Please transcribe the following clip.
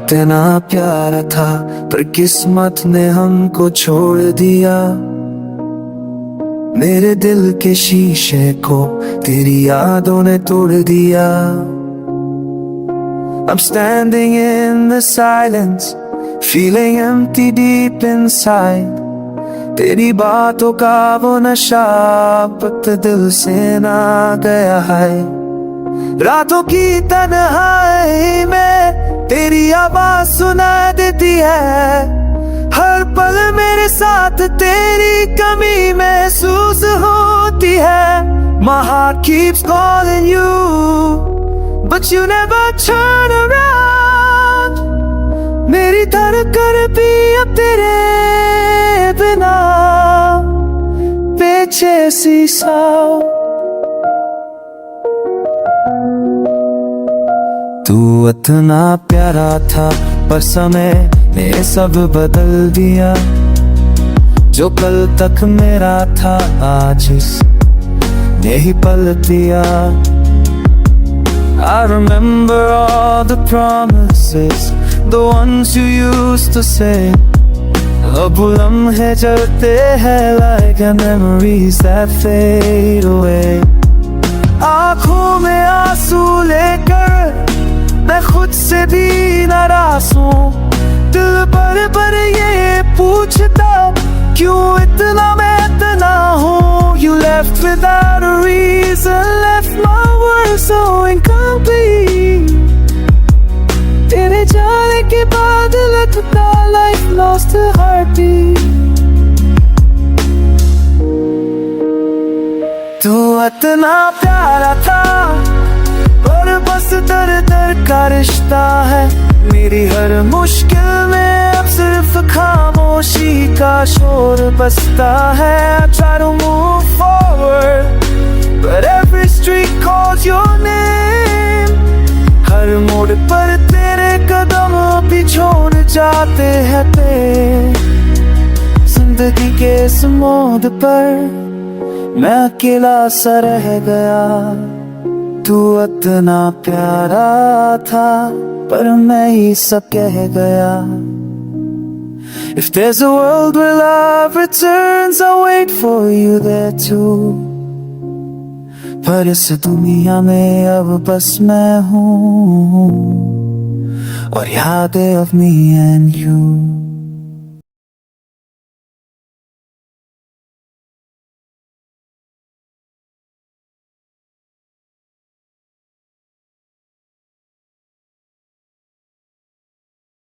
इतना प्यारा था पर किस्मत ने हमको छोड़ दिया। मेरे दिल के शीशे को तेरी यादों ने तोड़ दिया। I'm standing in the silence, feeling empty deep inside. तेरी बातों का वो नशा अब दिल से ना गया है। रातों की तन्हाई में तेरी आवाज सुना देती है। हर पल मेरे साथ तेरी कमी महसूस होती है। My heart keeps calling you, but you never turn around. मेरी धड़कन भी अब तेरे बिना बेचैनी सा। तू इतना प्यारा था पर समय ने सब बदल दिया। जो कल तक मेरा था आज ने ही पलट दिया। I remember all the promises, the ones you used to say. अब लम्हे चलते हैं like memories that fade away. आँखों में आंसू लेकर मैं खुद से भी नाराज हूँ। दिल पर ये पूछता क्यों इतना मैं इतना हूँ। You left without a reason, left my world so incomplete. तेरे जाने के बाद लगता life lost a heartbeat. तू इतना प्यारा था और बस दर दर का रिश्ता है। मेरी हर मुश्किल में अब सिर्फ खामोशी का शोर बसता है। I try to move forward, but every street calls your name. हर मोड़ पर तेरे कदम भी छोड़ जाते हैं ते। जिंदगी के इस मोड़ पर मैं अकेला सा रह गया। तू इतना प्यारा था पर मैं ही सब कह गया। If there's a world where love returns, I'll wait for you there too. पर इस दुनिया में अब बस मैं हूँ और यादें of me and you.